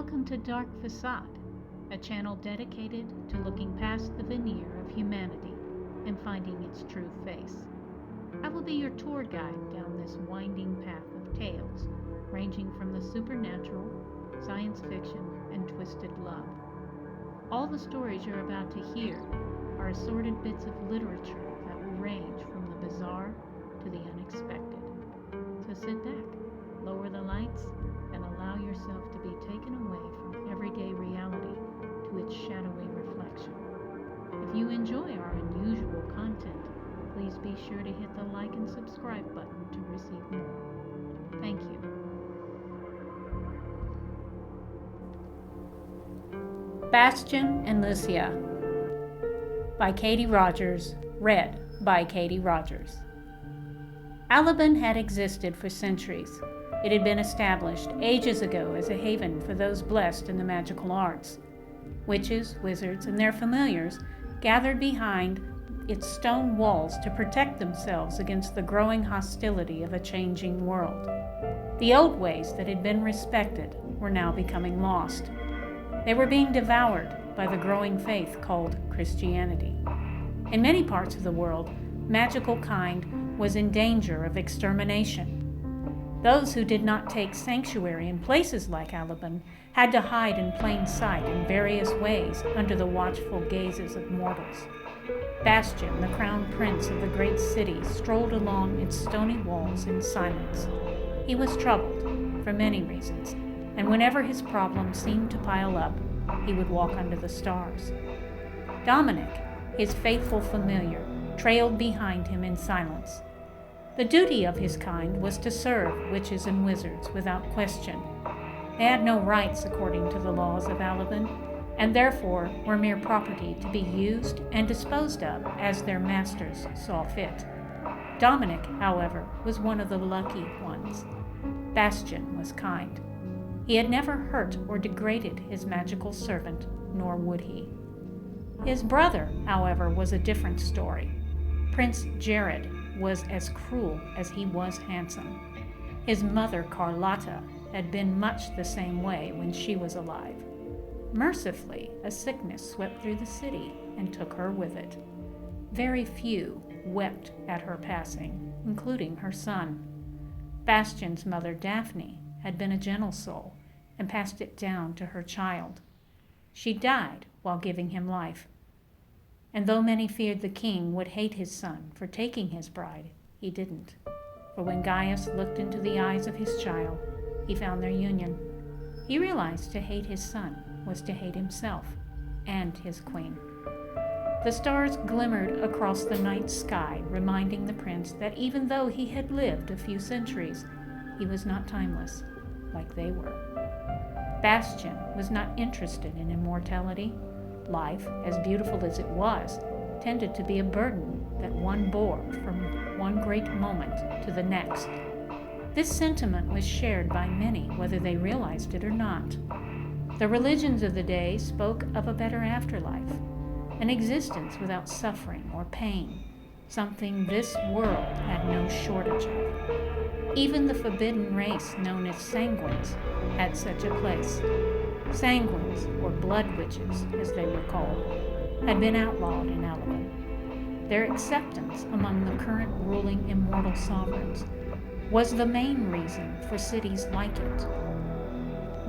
Welcome to Dark Facade, a channel dedicated to looking past the veneer of humanity and finding its true face. I will be your tour guide down this winding path of tales, ranging from the supernatural, science fiction, and twisted love. All the stories you're about to hear are assorted bits of literature that will range from the bizarre to the unexpected. So sit back, lower the lights, and allow yourself to be taken away from everyday reality to its shadowy reflection. If you enjoy our unusual content, please be sure to hit the like and subscribe button to receive more. Thank you. Bastian and Lucia by Katie Rogers, read by Katie Rogers. Alabin had existed for centuries. It had been established ages ago as a haven for those blessed in the magical arts. Witches, wizards, and their familiars gathered behind its stone walls to protect themselves against the growing hostility of a changing world. The old ways that had been respected were now becoming lost. They were being devoured by the growing faith called Christianity. In many parts of the world, magical kind was in danger of extermination. Those who did not take sanctuary in places like Alabin had to hide in plain sight in various ways under the watchful gazes of mortals. Bastion, the crown prince of the great city, strolled along its stony walls in silence. He was troubled for many reasons, and whenever his problems seemed to pile up, he would walk under the stars. Dominic, his faithful familiar, trailed behind him in silence. The duty of his kind was to serve witches and wizards without question. They had no rights according to the laws of Alabin, and therefore were mere property to be used and disposed of as their masters saw fit. Dominic, however, was one of the lucky ones. Bastion was kind. He had never hurt or degraded his magical servant, nor would he. His brother, however, was a different story. Prince Jared was as cruel as he was handsome. His mother, Carlotta, had been much the same way when she was alive. Mercifully, a sickness swept through the city and took her with it. Very few wept at her passing, including her son. Bastion's mother, Daphne, had been a gentle soul and passed it down to her child. She died while giving him life. And though many feared the king would hate his son for taking his bride, he didn't. For when Gaius looked into the eyes of his child, he found their union. He realized to hate his son was to hate himself and his queen. The stars glimmered across the night sky, reminding the prince that even though he had lived a few centuries, he was not timeless, like they were. Bastion was not interested in immortality. Life, as beautiful as it was, tended to be a burden that one bore from one great moment to the next. This sentiment was shared by many, whether they realized it or not. The religions of the day spoke of a better afterlife, an existence without suffering or pain, something this world had no shortage of. Even the forbidden race known as sanguines had such a place. Sanguines, or blood witches, as they were called, had been outlawed in Alabin. Their acceptance among the current ruling immortal sovereigns was the main reason for cities like it.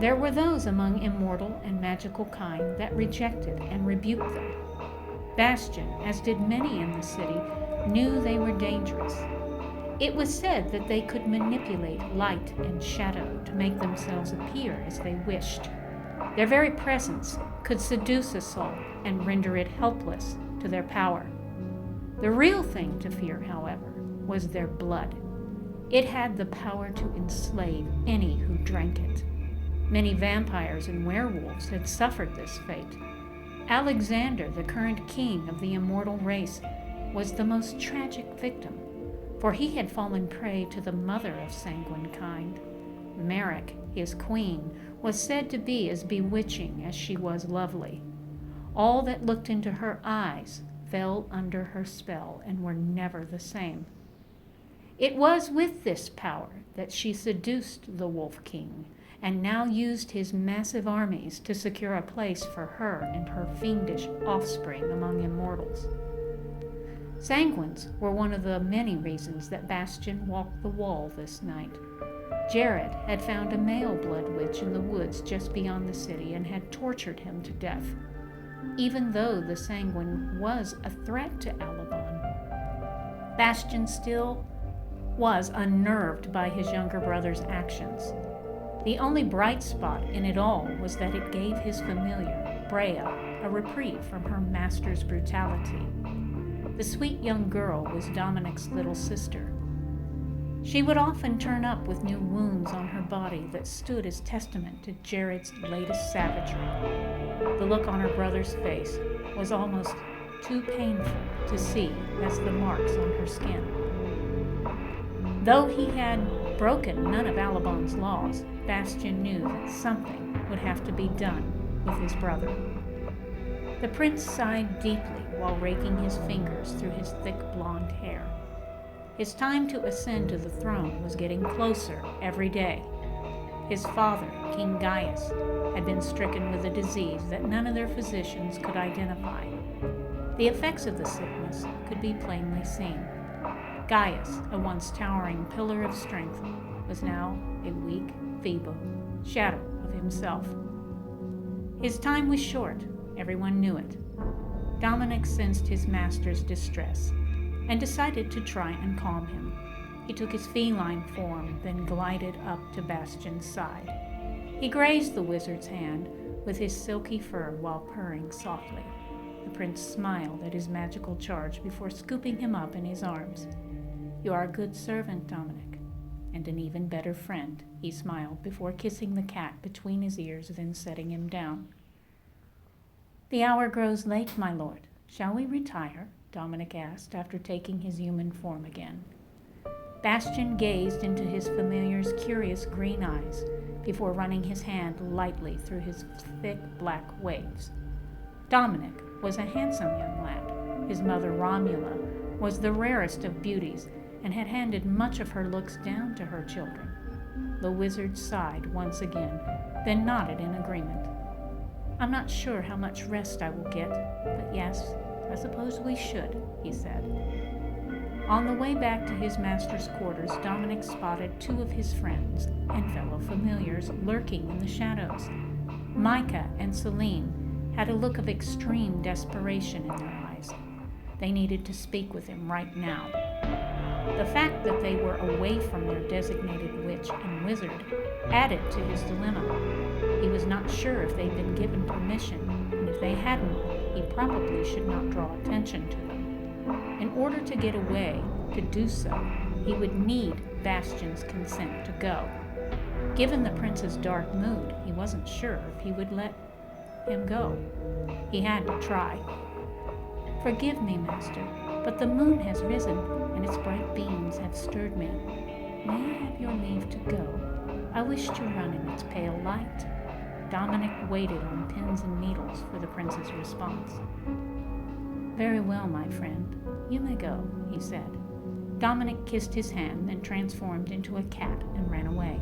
There were those among immortal and magical kind that rejected and rebuked them. Bastion, as did many in the city, knew they were dangerous. It was said that they could manipulate light and shadow to make themselves appear as they wished. Their very presence could seduce a soul and render it helpless to their power. The real thing to fear, however, was their blood. It had the power to enslave any who drank it. Many vampires and werewolves had suffered this fate. Alexander, the current king of the immortal race, was the most tragic victim, for he had fallen prey to the mother of sanguine kind. Merrick, his queen, was said to be as bewitching as she was lovely. All that looked into her eyes fell under her spell and were never the same. It was with this power that she seduced the Wolf King and now used his massive armies to secure a place for her and her fiendish offspring among immortals. Sanguines were one of the many reasons that Bastion walked the wall this night. Jared had found a male blood witch in the woods just beyond the city and had tortured him to death. Even though the Sanguine was a threat to Alabon, Bastion still was unnerved by his younger brother's actions. The only bright spot in it all was that it gave his familiar, Brea, a reprieve from her master's brutality. The sweet young girl was Dominic's little sister. She would often turn up with new wounds on her body that stood as testament to Jared's latest savagery. The look on her brother's face was almost too painful to see as the marks on her skin. Though he had broken none of Alabon's laws, Bastion knew that something would have to be done with his brother. The prince sighed deeply while raking his fingers through his thick blonde hair. His time to ascend to the throne was getting closer every day. His father, King Gaius, had been stricken with a disease that none of their physicians could identify. The effects of the sickness could be plainly seen. Gaius, a once towering pillar of strength, was now a weak, feeble shadow of himself. His time was short, everyone knew it. Dominic sensed his master's distress and decided to try and calm him. He took his feline form, then glided up to Bastion's side. He grazed the wizard's hand with his silky fur while purring softly. The prince smiled at his magical charge before scooping him up in his arms. "You are a good servant, Dominic, and an even better friend," he smiled before kissing the cat between his ears, then setting him down. "The hour grows late, my lord. Shall we retire?" Dominic asked after taking his human form again. Bastion gazed into his familiar's curious green eyes before running his hand lightly through his thick black waves. Dominic was a handsome young lad. His mother, Romula, was the rarest of beauties and had handed much of her looks down to her children. The wizard sighed once again, then nodded in agreement. "I'm not sure how much rest I will get, but yes, I suppose we should," he said. On the way back to his master's quarters, Dominic spotted two of his friends and fellow familiars lurking in the shadows. Micah and Celine had a look of extreme desperation in their eyes. They needed to speak with him right now. The fact that they were away from their designated witch and wizard added to his dilemma. He was not sure if they'd been given permission, and if they hadn't, he probably should not draw attention to them. In order to get away, to do so, he would need Bastion's consent to go. Given the prince's dark mood, he wasn't sure if he would let him go. He had to try. "Forgive me, master, but the moon has risen, and its bright beams have stirred me. May I have your leave to go? I wish to run in its pale light." Dominic waited on pins and needles for the prince's response. "Very well, my friend. You may go," he said. Dominic kissed his hand, then transformed into a cat and ran away.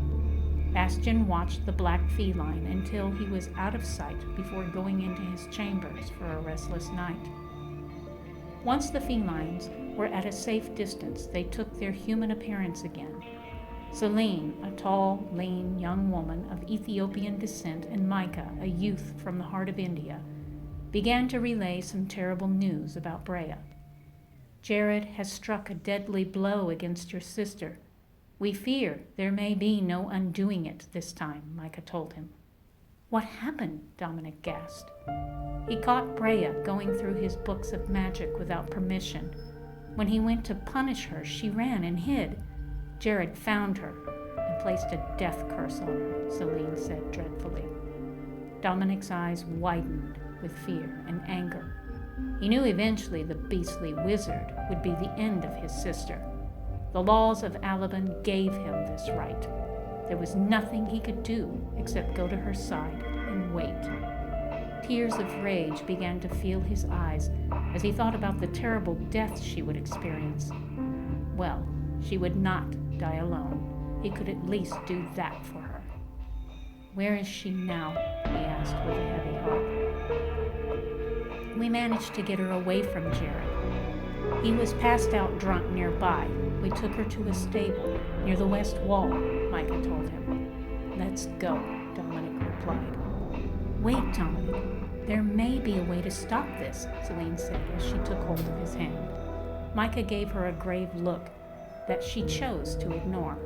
Bastion watched the black feline until he was out of sight before going into his chambers for a restless night. Once the felines were at a safe distance, they took their human appearance again. Celine, a tall, lean young woman of Ethiopian descent, and Micah, a youth from the heart of India, began to relay some terrible news about Brea. "Jared has struck a deadly blow against your sister. We fear there may be no undoing it this time," Micah told him. "What happened?" Dominic gasped. He caught Brea going through his books of magic without permission. When he went to punish her, she ran and hid. Jared found her and placed a death curse on her, Celine said dreadfully. Dominic's eyes widened with fear and anger. He knew eventually the beastly wizard would be the end of his sister. The laws of Alabon gave him this right. There was nothing he could do except go to her side and wait. Tears of rage began to fill his eyes as he thought about the terrible death she would experience. Well, she would not die alone. He could at least do that for her. Where is she now? He asked with a heavy heart. We managed to get her away from Jared. He was passed out drunk nearby. We took her to a stable near the west wall, Micah told him. Let's go, Dominic replied. Wait, Dominic. There may be a way to stop this, Celine said as she took hold of his hand. Micah gave her a grave look that she chose to ignore.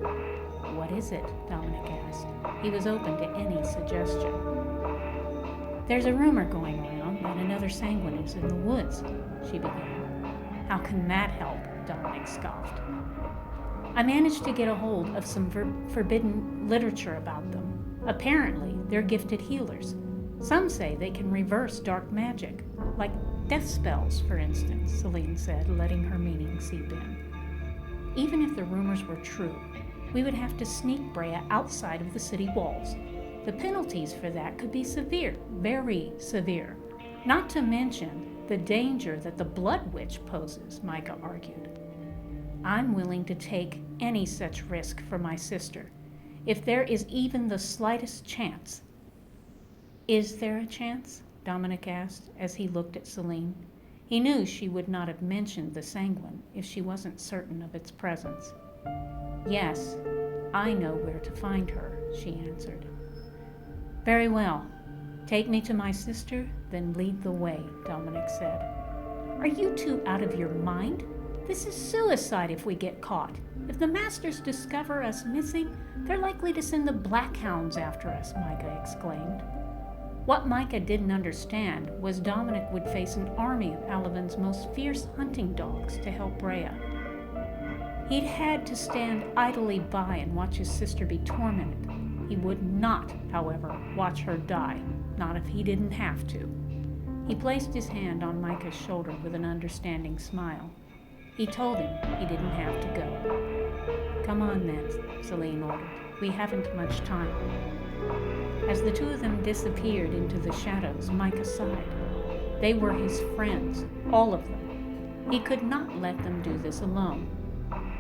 What is it? Dominic asked. He was open to any suggestion. There's a rumor going around that another Sanguine is in the woods, she began. How can that help? Dominic scoffed. I managed to get a hold of some forbidden literature about them. Apparently, they're gifted healers. Some say they can reverse dark magic, like death spells, for instance, Celine said, letting her meaning seep in. Even if the rumors were true, we would have to sneak Brea outside of the city walls. The penalties for that could be severe, very severe. Not to mention the danger that the Blood Witch poses, Micah argued. I'm willing to take any such risk for my sister, if there is even the slightest chance. Is there a chance? Dominic asked as he looked at Celine. He knew she would not have mentioned the Sanguine if she wasn't certain of its presence. Yes, I know where to find her, she answered. Very well. Take me to my sister, then lead the way, Dominic said. Are you two out of your mind? This is suicide if we get caught. If the masters discover us missing, they're likely to send the Black Hounds after us, Micah exclaimed. What Micah didn't understand was Dominic would face an army of Alavin's most fierce hunting dogs to help Brea. He'd had to stand idly by and watch his sister be tormented. He would not, however, watch her die, not if he didn't have to. He placed his hand on Micah's shoulder with an understanding smile. He told him he didn't have to go. Come on then, Celine ordered. We haven't much time. As the two of them disappeared into the shadows, Micah sighed. They were his friends, all of them. He could not let them do this alone.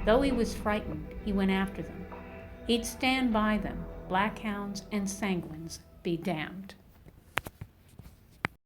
Though he was frightened, he went after them. He'd stand by them, Black Hounds and Sanguines be damned.